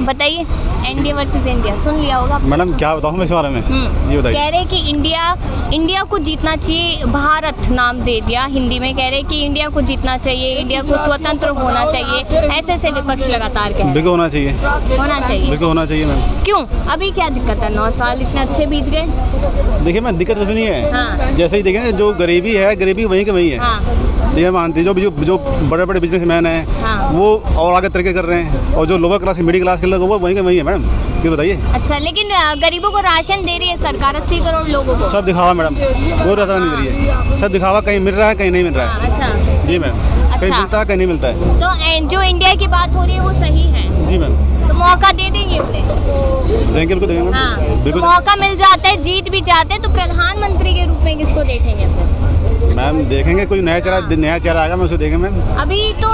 बताइए, NDA versus India सुन लिया होगा मैडम क्या बताऊँ मैं इस बारे में, ये बताइए। कह रहे कि इंडिया को जीतना चाहिए, भारत नाम दे दिया हिंदी में, कह रहे कि इंडिया को जीतना चाहिए, इंडिया को स्वतंत्र होना चाहिए, ऐसे विपक्ष लगातार कह रहे हैं। बिल्कुल होना चाहिए, बिल्कुल होना चाहिए मैम। क्यों, अभी क्या दिक्कत है? 9 साल इतने अच्छे बीत गए। देखिए मैम दिक्कत कुछ नहीं है। हाँ। जैसे ही देखें जो गरीबी है, गरीबी वहीं के वहीं है। ये मानते जो बड़े बड़े बिजनेसमैन हैं वो और आगे तरक्की कर रहे हैं, और जो लोअर क्लास मिडिल क्लास के लोग वो वहीं के वहीं है मैडम। ये बताइए। अच्छा, लेकिन गरीबों को राशन दे रही है सरकार 80 करोड़ लोगों को। सब दिखावा मैडम, कोई राशन नहीं दे रही है, सब दिखावा, कहीं मिल रहा है कहीं नहीं मिल रहा है। अच्छा जी मैम, कहीं मिलता है कहीं नहीं मिलता है। तो जो इंडिया की बात हो रही है वो सही है? जी मैम। तो मौका दे देंगे उन्हें? देंगे, बिल्कुल देंगे। हाँ, बिल्कुल। तो मौका मिल जाता है, जीत भी जाते हैं, तो प्रधानमंत्री के रूप में किसको देखेंगे फिर? मैम देखेंगे, कोई नया चेहरा आएगा मैं उसको देखेंगे मैम। अभी तो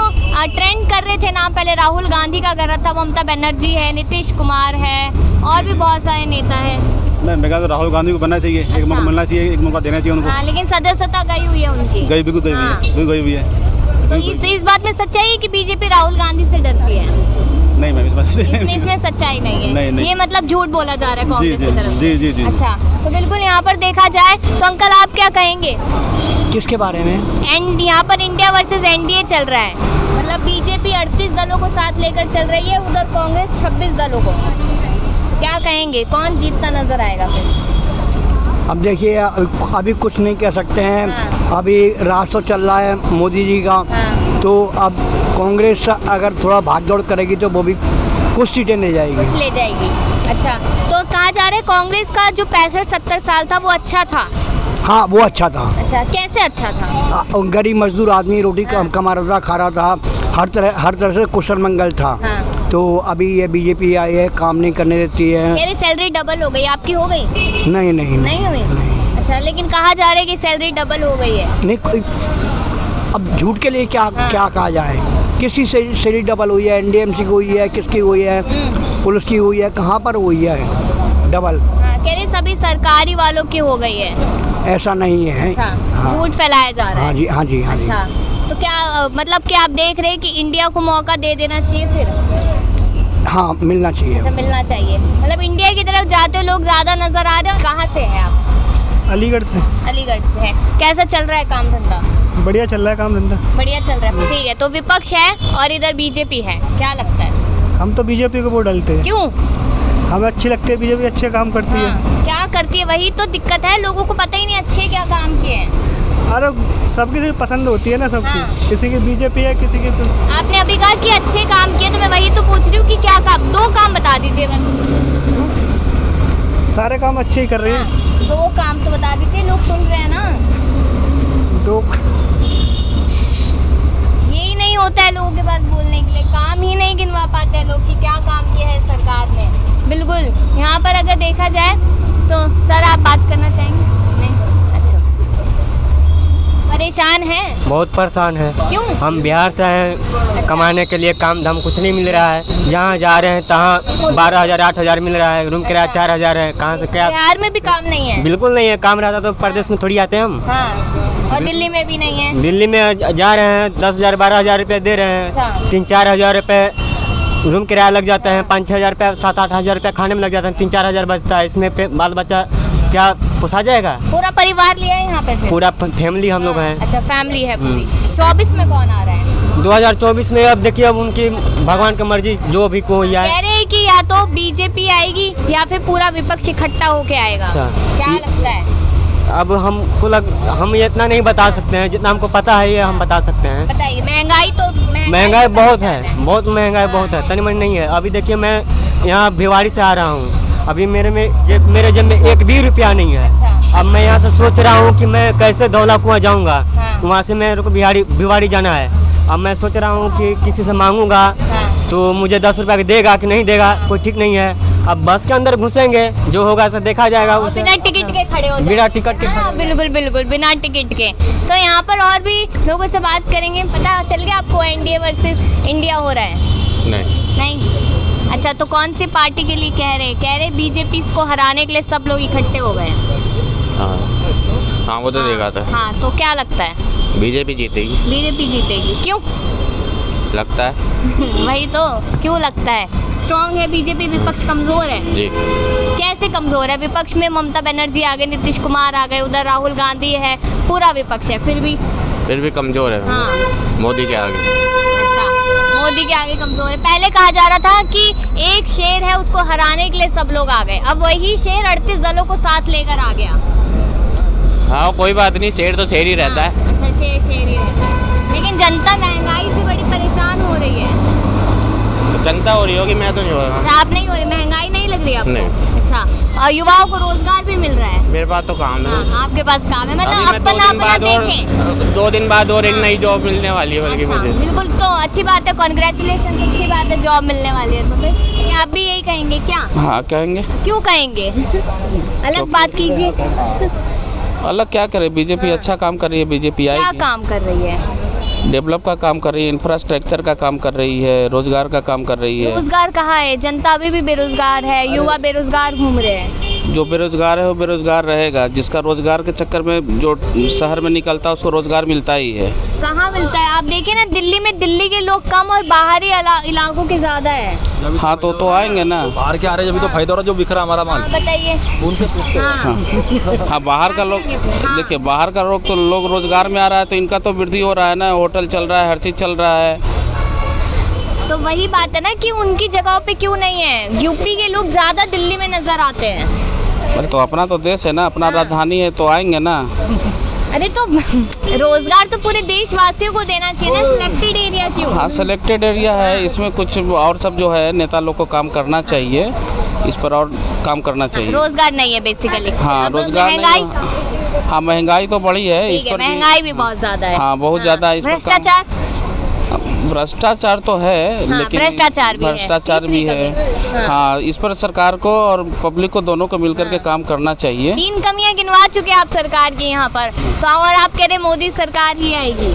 ट्रेंड कर रहे थे नाम, पहले राहुल गांधी का कर रहा था, ममता बनर्जी है, नीतीश कुमार है, और भी बहुत सारे नेता है। मैं कहा तो राहुल गांधी को बनना चाहिए, एक मौका मिलना चाहिए, एक मौका देना चाहिए उनको। हाँ, लेकिन सदस्यता गई हुई है उनकी। गई, बिल्कुल गई हुई है, बिल्कुल गई हुई है। तो इस बात में सच्चाई है कि बीजेपी राहुल गांधी से डरती है? नहीं मैम, इसमें सच्चाई नहीं है। नहीं। ये मतलब झूठ बोला जा रहा है कांग्रेस की तरफ से। जी। अच्छा, तो बिल्कुल यहाँ पर देखा जाए तो अंकल आप क्या कहेंगे? किसके बारे में? यहाँ पर इंडिया वर्सेस एनडीए चल रहा है, मतलब बीजेपी 38 दलों को साथ लेकर चल रही है, उधर कांग्रेस 26 दलों को। क्या कहेंगे, कौन जीतता नजर आएगा फिर? अब देखिए, अभी कुछ नहीं कह सकते हैं। हाँ। अभी राज तो चल रहा है मोदी जी का। हाँ। तो अब कांग्रेस अगर थोड़ा भाग दौड़ करेगी तो वो भी कुछ सीटें ले जाएगी, कुछ ले जाएगी। अच्छा, तो कहा जा रहा है कांग्रेस का जो 65-70 साल था वो अच्छा था। हाँ वो अच्छा था। अच्छा, कैसे अच्छा था? गरीब मजदूर आदमी रोटी कमा रहा था, खा रहा था, हर तरह से कुशल मंगल था। हाँ। तो अभी ये बीजेपी आई है, काम नहीं करने देती है। मेरी सैलरी डबल हो गई, आपकी हो गई? नहीं हुई। अच्छा, लेकिन कहा जा रहा है कि सैलरी डबल हो गई है। नहीं, अब झूठ के लिए क्या कहा जाए? किसी से सैलरी डबल हुई है? एनडीएमसी की हुई है, किसकी हुई है, पुलिस की हुई है, कहाँ पर हुई है डबल? हाँ, कह रहे सभी सरकारी वालों की हो गई है। ऐसा नहीं है। अच्छा, झूठ फैलाया जा रहा है। हाँ जी। अच्छा, तो क्या मतलब कि आप देख रहे हैं कि इंडिया को मौका दे देना चाहिए फिर? हाँ, मिलना चाहिए। अच्छा, मिलना चाहिए, मतलब इंडिया की तरफ जाते लोग ज्यादा नजर आ रहे हैं। कहाँ से हैं आप? अलीगढ़ से। अलीगढ़ से है। कैसा चल रहा है काम धंधा? बढ़िया चल रहा है काम धंधा। बढ़िया चल रहा है, ठीक है। तो विपक्ष है और इधर बीजेपी है, क्या लगता है? हम तो बीजेपी को वोट डालते हैं। क्यों? हमें अच्छी लगती है, बीजेपी अच्छे काम करती है। क्या करती है? वही तो दिक्कत है, लोगों को पता ही नहीं अच्छे क्या काम किए हैं। अरे सबकी पसंद होती है ना सबकी। हाँ। किसी की बीजेपी है, किसी की तो। आपने अभी कहा कि अच्छे काम किए, तो मैं वही तो पूछ रही हूँ कि क्या काम, 2 काम बता दीजिए बस। सारे काम अच्छे ही कर रही है। 2 काम तो बता दीजिए, लोग सुन रहे हैं ना। यही नहीं होता है लोगों के पास बोलने के लिए, काम ही नहीं गिनवा पाते हैं लोग कि क्या काम किया है सरकार ने। बिल्कुल, यहाँ पर अगर देखा जाए तो सर आप बात करना चाहेंगे? नहीं? अच्छा, परेशान हैं? बहुत परेशान है। क्यों? हम बिहार से हैं, कमाने के लिए काम धाम कुछ नहीं मिल रहा है। जहाँ जा रहे हैं तहाँ 12,000 8,000 मिल रहा है, रूम किराया 4,000 है। कहाँ से क्या? बिहार में भी काम नहीं है? बिल्कुल नहीं है। काम रहता तो प्रदेश में थोड़ी आते हैं हम। हाँ, और दिल्ली में भी नहीं है? दिल्ली में जा रहे हैं, 10,000 12,000 रुपये दे रहे हैं। अच्छा। 3-4 हज़ार रुपये रूम किराया लग जाता है, 5-6 हज़ार रुपये, 7-8 हज़ार रुपये खाने में लग जाता है, 3-4 हज़ार बचता है। इसमें बाल बच्चा क्या पोसा जाएगा? पूरा परिवार लिया है यहाँ पे फिर? पूरा फैमिली हम लोग हैं। अच्छा, फैमिली है पूरी। 24 में कौन आ रहा है? 2024 में अब देखिए, अब उनकी भगवान की मर्जी, जो भी कोई आए। कह रहे हैं कि या तो बीजेपी आएगी या फिर पूरा विपक्ष इकट्ठा होके आएगा। अच्छा। क्या लगता है? अब हम ये इतना नहीं बता सकते हैं, जितना हमको पता है ये हम बता सकते हैं। बताइए, महंगाई महंगाई बहुत है, बहुत महंगाई बहुत है, तनी मनी नहीं है। अभी देखिए, मैं यहाँ भिवाड़ी से आ रहा हूँ, अभी मेरे जेब में 1 भी रुपया नहीं है। अच्छा। अब मैं यहाँ से सोच रहा हूँ कि मैं कैसे धौला कुआं जाऊँगा। हाँ। वहाँ से मेरे को भिवाड़ी जाना है। अब मैं सोच रहा हूँ कि किसी से मांगूंगा तो मुझे 10 रुपया देगा कि नहीं देगा, कोई ठीक नहीं है। अब बस के अंदर घुसेंगे, जो होगा ऐसा देखा जाएगा। बिना टिकट के खड़े हो जाएंगे। बिना टिकट के। हाँ, बिल्कुल बिना टिकट के। तो यहाँ पर और भी लोगों से बात करेंगे। पता चल गया आपको एनडीए वर्सेस इंडिया हो रहा है? नहीं। अच्छा, तो कौन सी पार्टी के लिए कह रहे बीजेपी को हराने के लिए सब लोग इकट्ठे हो गए? हाँ, वो तो देखा था। हाँ, तो क्या लगता है? बीजेपी जीतेगी। बीजेपी जीतेगी, क्यों लगता है? वही तो, क्यों लगता है? स्ट्रांग है बीजेपी, विपक्ष कमजोर है? जी। कैसे कमजोर है? विपक्ष में ममता बनर्जी आ गए, नीतीश कुमार आ गए, उधर राहुल गांधी है, पूरा विपक्ष है, फिर भी कमजोर है। हाँ। मोदी के आगे। अच्छा, मोदी के आगे कमजोर है। पहले कहा जा रहा था कि एक शेर है, उसको हराने के लिए सब लोग आ गए, अब वही शेर 38 दलों को साथ लेकर आ गया। हाँ कोई बात नहीं, शेर तो शेर ही रहता है। अच्छा, शेर ही रहता है, लेकिन जनता महंगाई से बड़ी परेशान हो रही है। जनता हो रही होगी, मैं तो नहीं हो रहा। आप नहीं हो रहे? महंगाई नहीं लग रही आपको? नहीं। अच्छा, और युवाओं को रोजगार भी मिल रहा है? मेरे पास तो काम है। हाँ, आपके पास काम है, अभी मतलब मैं अपना देखें। 2 दिन बाद और एक नई जॉब मिलने वाली है बल्कि अच्छा, मुझे। बिल्कुल, तो अच्छी बात है, कॉन्ग्रेचुलेशन, अच्छी बात है, जॉब मिलने वाली है। तो फिर आप भी यही कहेंगे क्या? हाँ कहेंगे। क्यों कहेंगे? अलग बात कीजिए। अलग क्या करे, बीजेपी अच्छा काम कर रही है। बीजेपी क्या आएगी, काम कर रही है? डेवलप का काम कर रही है, इंफ्रास्ट्रक्चर का काम कर रही है, रोजगार का काम कर रही है। रोजगार कहाँ है? जनता अभी भी बेरोजगार है, युवा बेरोजगार घूम रहे हैं। जो बेरोजगार है वो बेरोजगार रहेगा, जिसका रोजगार के चक्कर में जो शहर में निकलता है उसको रोजगार मिलता ही है। कहाँ मिलता है? आप देखिए ना, दिल्ली में दिल्ली के लोग कम और बाहरी इलाकों के ज्यादा है। हाँ तो आएंगे ना। बाहर के आ रहे हैं, जब तो फायदा हो रहा है, जो बिक रहा हमारा माल। हाँ, बताइए। उनसे पूछते हैं। हाँ, हाँ बाहर का लोग, हाँ। देखिए बाहर का लोग तो लोग रोजगार में आ रहा है तो इनका तो वृद्धि हो रहा है ना, होटल चल रहा है, हर चीज़ चल रहा है। तो वही बात है ना कि उनकी जगहों पे क्यों नहीं है? यूपी के लोग ज्यादा दिल्ली में नजर आते हैं। अरे तो अपना तो देश है ना, अपना राजधानी है, तो आएंगे ना। अरे तो रोजगार तो पूरे देशवासियों को देना चाहिए ना, सिलेक्टेड एरिया क्यों? हाँ सिलेक्टेड एरिया है, इसमें कुछ और सब जो है नेता लोग को काम करना चाहिए, इस पर और काम करना चाहिए। रोजगार नहीं है बेसिकली। हाँ अब रोजगार महंगाई, नहीं। हाँ महंगाई तो बड़ी है, इस ठीक है, पर महंगाई भी बहुत ज्यादा है। हाँ बहुत ज़्यादा है। इस पर भ्रष्टाचार, भ्रष्टाचार तो है, हाँ, लेकिन भ्रष्टाचार भी है। भ्रष्टाचार भी है। हाँ। हाँ इस पर सरकार को और पब्लिक को दोनों को मिलकर के काम करना चाहिए। 3 कमियां गिनवा चुके आप सरकार की यहाँ पर, तो और आप कह रहे मोदी सरकार ही आएगी?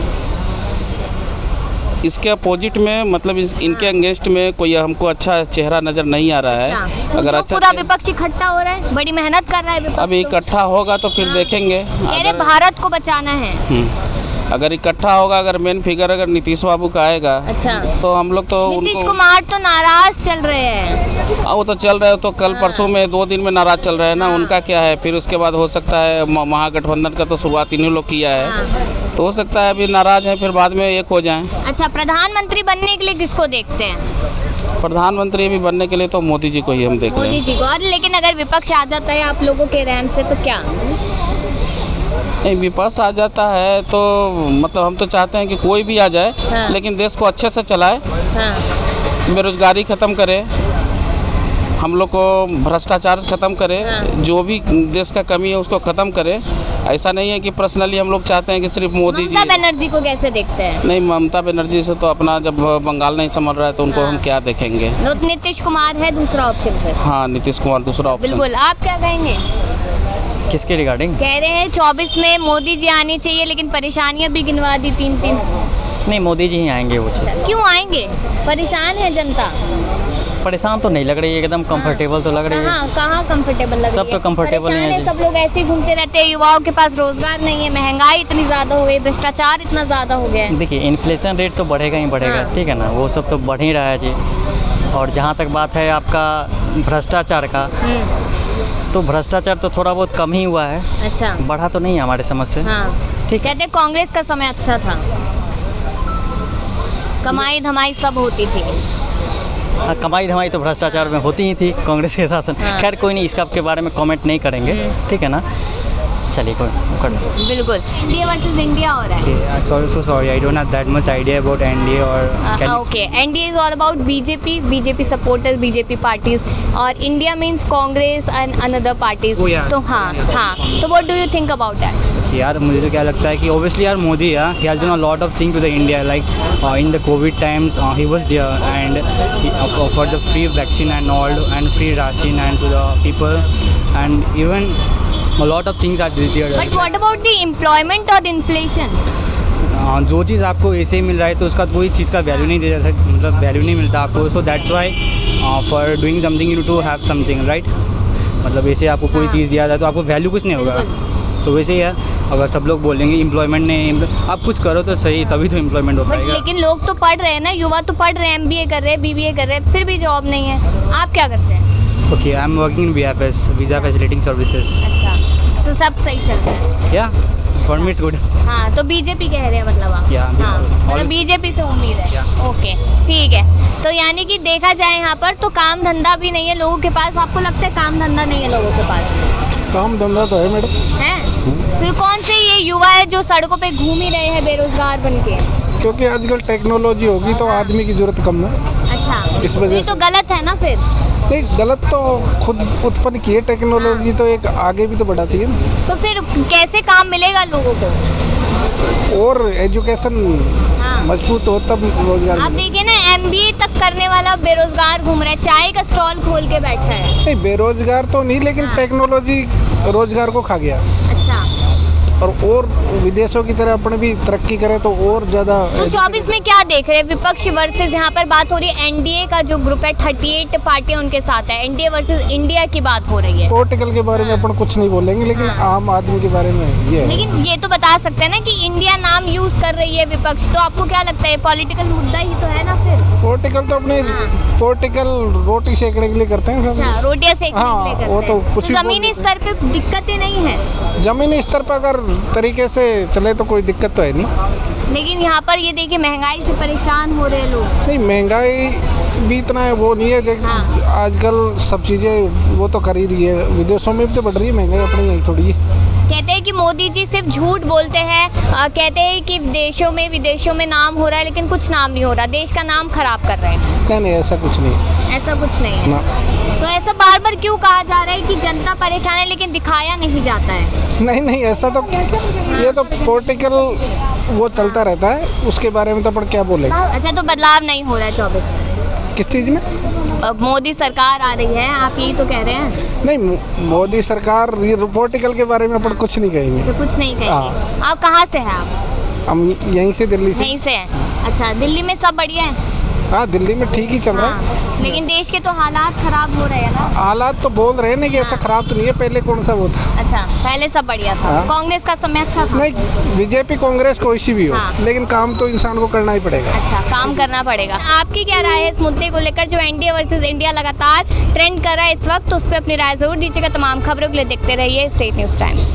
इसके अपोजिट में मतलब इनके अगेंस्ट में कोई हमको अच्छा चेहरा नज़र नहीं आ रहा है। अच्छा, अगर तो अच्छा पूरा विपक्ष इकट्ठा हो रहा है, बड़ी मेहनत कर रहा है विपक्ष। अभी तो। इकट्ठा होगा तो फिर देखेंगे। कह रहे भारत को बचाना है। अगर इकट्ठा होगा, अगर मेन फिगर अगर नीतीश बाबू का आएगा, अच्छा, तो हम लोग तो नीतीश उनको कुमार तो नाराज चल रहे हैं। वो तो चल रहे हो, तो कल परसों में 2 दिन में नाराज चल रहे हैं ना। उनका क्या है, फिर उसके बाद हो सकता है महागठबंधन का तो शुरुआत इन्हीं लोग किया है, तो हो सकता है अभी नाराज हैं, फिर बाद में एक हो जाएं। अच्छा, प्रधानमंत्री बनने के लिए किसको देखते हैं? प्रधानमंत्री भी बनने के लिए तो मोदी जी को ही हम देख रहे मोदी हैं। जी को। और लेकिन अगर विपक्ष आ जाता है आप लोगों के रहम से तो क्या? नहीं विपक्ष आ जाता है तो मतलब हम तो चाहते हैं कि कोई भी आ जाए, हाँ। लेकिन देश को अच्छे से चलाए, हाँ, बेरोजगारी ख़त्म करे, हम लोग को भ्रष्टाचार ख़त्म करे, हाँ। जो भी देश का कमी है उसको ख़त्म करे। ऐसा नहीं है कि पर्सनली हम लोग चाहते हैं कि सिर्फ मोदी जी। ममता बनर्जी को कैसे देखते हैं? नहीं ममता बनर्जी से तो अपना जब बंगाल नहीं संभल रहा है तो उनको हम क्या देखेंगे। नीतीश कुमार है दूसरा ऑप्शन पे। हाँ नीतीश कुमार दूसरा ऑप्शन। बिल्कुल, आप क्या कहेंगे? किसके रिगार्डिंग? कह रहे हैं 24 में मोदी जी आनी चाहिए, लेकिन परेशानियां भी गिनवा दी 3-3। नहीं, मोदी जी ही आएंगे वो चीज़। क्यों आएंगे? परेशान है जनता। परेशान तो नहीं लग रही है, एकदम कंफर्टेबल तो लग रही है। कहाँ कंफर्टेबल लग रही है? सब तो comfortable परेशान हैं है, जी। सब लोग ऐसे ही घूमते रहते हैं, युवाओं के पास रोजगार नहीं है, महंगाई इतनी ज़्यादा हो गई, भ्रष्टाचार इतना ज़्यादा हो गया है। देखिए इन्फ्लेशन रेट तो बढ़ेगा ही बढ़ेगा, हाँ। ठीक है ना, वो सब तो बढ़ ही रहा है जी। और जहाँ तक बात है आपका भ्रष्टाचार का, तो भ्रष्टाचार तो थोड़ा बहुत कम ही हुआ है, अच्छा, बढ़ा तो नहीं है हमारे समझ से। हाँ, ठीक है। कहते हैं कांग्रेस का समय अच्छा था, कमाई धमाई सब होती थी। हाँ, कमाई धमाई तो भ्रष्टाचार में होती ही थी कांग्रेस के शासन। हाँ। खैर कोई नहीं, इसका के बारे में कमेंट नहीं करेंगे, ठीक है ना। चलिए कोई कर लो। बिल्कुल, इंडिया वर्सेस इंडिया हो रहा है। So sorry, I don't have that much idea about NDA or. Can you Okay, NDA is all about BJP supporters, BJP parties, और India means Congress and another parties. Oh, yeah. तो हाँ, तो what do you think about that? यार मुझे तो क्या लगता है कि obviously यार Modi he has done a lot of things to the India, like in the COVID times he was there and he offered the free vaccine and all and free ration and to the people, and even a lot of things are there. But what about the employment or inflation? जो चीज़ आपको ऐसे ही मिल रहा है तो उसका कोई चीज़ का value नहीं दिया जाता, मतलब वैल्यू नहीं मिलता आपको, so that's why for doing something you to have something, right. मतलब ऐसे आपको कोई चीज़ दिया जाए तो आपको वैल्यू कुछ नहीं होगा, तो वैसे ही है। अगर सब लोग बोलेंगे एम्प्लॉयमेंट नहीं, आप कुछ करो तो सही, तभी तो एम्प्लॉयमेंट हो पाएगा। लेकिन लोग तो पढ़ रहे हैं ना, युवा तो पढ़ रहे हैं, MBA कर रहे हैं, BBA कर रहे हैं, फिर भी जॉब नहीं है। आप क्या करते हैं? Okay, I am working in VFS, visa facilitating services. अच्छा, तो सब सही चल रहा है? या फॉर मी इट्स गुड। हाँ, तो बीजेपी कह रहे हैं मतलब आप? या हाँ, मतलब बीजेपी से उम्मीद है। ओके, ठीक है। तो यानी कि देखा जाए यहाँ पर तो काम धंधा भी नहीं है लोगों के पास। आपको लगता है काम धंधा नहीं है लोगों के पास? काम धंधा तो है मैडम। है? फिर कौन से ये युवा है जो सड़कों पे घूम ही रहे हैं बेरोजगार बन के? क्योंकि आजकल टेक्नोलॉजी होगी तो आदमी की जरूरत कम है। अच्छा, इस वजह ये तो गलत है ना फिर? नहीं, गलत तो खुद उत्पन्न की है टेक्नोलॉजी, तो एक आगे भी तो बढ़ाती है ना। तो फिर कैसे काम मिलेगा लोगों को? और एजुकेशन मजबूत हो तब रोजगार। आप देखिए ना, MBA तक करने वाला बेरोजगार घूम रहा है, चाय का स्टॉल खोल के बैठा है। नहीं, बेरोजगार तो नहीं, लेकिन टेक्नोलॉजी रोजगार को खा गया। अच्छा, और विदेशों की तरह अपने भी तरक्की करें तो और ज़्यादा। तो 24 में क्या देख रहे हैं? विपक्ष वर्सेस यहाँ पर बात हो रही है, NDA का जो ग्रुप है 38 पार्टियां उनके साथ है, NDA वर्सेस इंडिया की बात हो रही है। पॉलिटिकल के बारे में अपन कुछ नहीं बोलेंगे, लेकिन आम आदमी के बारे में ये है। लेकिन ये तो बता सकते हैं ना कि इंडिया नाम यूज कर रही है विपक्ष, तो आपको क्या लगता है पॉलिटिकल मुद्दा ही तो है ना फिर? पॉलिटिकल तो अपने पॉलिटिकल रोटी सेकने के लिए करते हैं सब। अच्छा, रोटियां सेकने के लिए करते वो तो हैं। कुछ भी जमीनी स्तर पे दिक्कतें नहीं है? जमीनी स्तर पर अगर तरीके से चले तो कोई दिक्कत तो है नहीं। लेकिन यहाँ पर ये देखिए महंगाई से परेशान हो रहे हैं लोग। नहीं, महंगाई भी इतना है वो नहीं है। देख, आजकल सब चीज़ें वो तो कर ही रही है, विदेशों में भी तो बढ़ रही है महंगाई, अपनी यही थोड़ी है। कहते हैं कि मोदी जी सिर्फ झूठ बोलते हैं, कहते हैं कि विदेशों में नाम हो रहा है, लेकिन कुछ नाम नहीं हो रहा, देश का नाम खराब कर रहे हैं। नहीं, ऐसा कुछ नहीं। ऐसा कुछ नहीं है। तो ऐसा बार बार क्यों कहा जा रहा है कि जनता परेशान है लेकिन दिखाया नहीं जाता है? नहीं, ऐसा तो ये तो पॉलिटिकल वो चलता रहता है, उसके बारे में तो अपन क्या बोलेंगे। अच्छा, तो बदलाव नहीं हो रहा है 24 में? किस चीज़ में? मोदी सरकार आ रही है, आप यही तो कह रहे हैं? नहीं, मोदी सरकार, पॉलिटिकल के बारे में अपन कुछ नहीं कहेंगे। तो कुछ नहीं कहेंगे। आप कहाँ से हैं? आप? हम यहीं से, दिल्ली से। यहीं से हैं? अच्छा, दिल्ली में सब बढ़िया है? हाँ, दिल्ली में ठीक ही चल रहा है। लेकिन देश के तो हालात खराब हो रहे हैं ना? हालात तो बोल रहे हैं ना कि ऐसा खराब तो नहीं है, पहले कौन सा वो था। अच्छा, पहले सब बढ़िया था। कांग्रेस का समय अच्छा था? नहीं, बीजेपी कांग्रेस कोई सी भी हो, लेकिन काम तो इंसान को करना ही पड़ेगा। अच्छा, काम करना पड़ेगा। आपकी क्या राय है इस मुद्दे को लेकर जो NDA वर्सेस इंडिया लगातार ट्रेंड कर रहा है इस वक्त? उस पर अपनी राय जरूर दीजिएगा। तमाम खबरों के लिए देखते रहिए स्टेट न्यूज़ टाइम्स।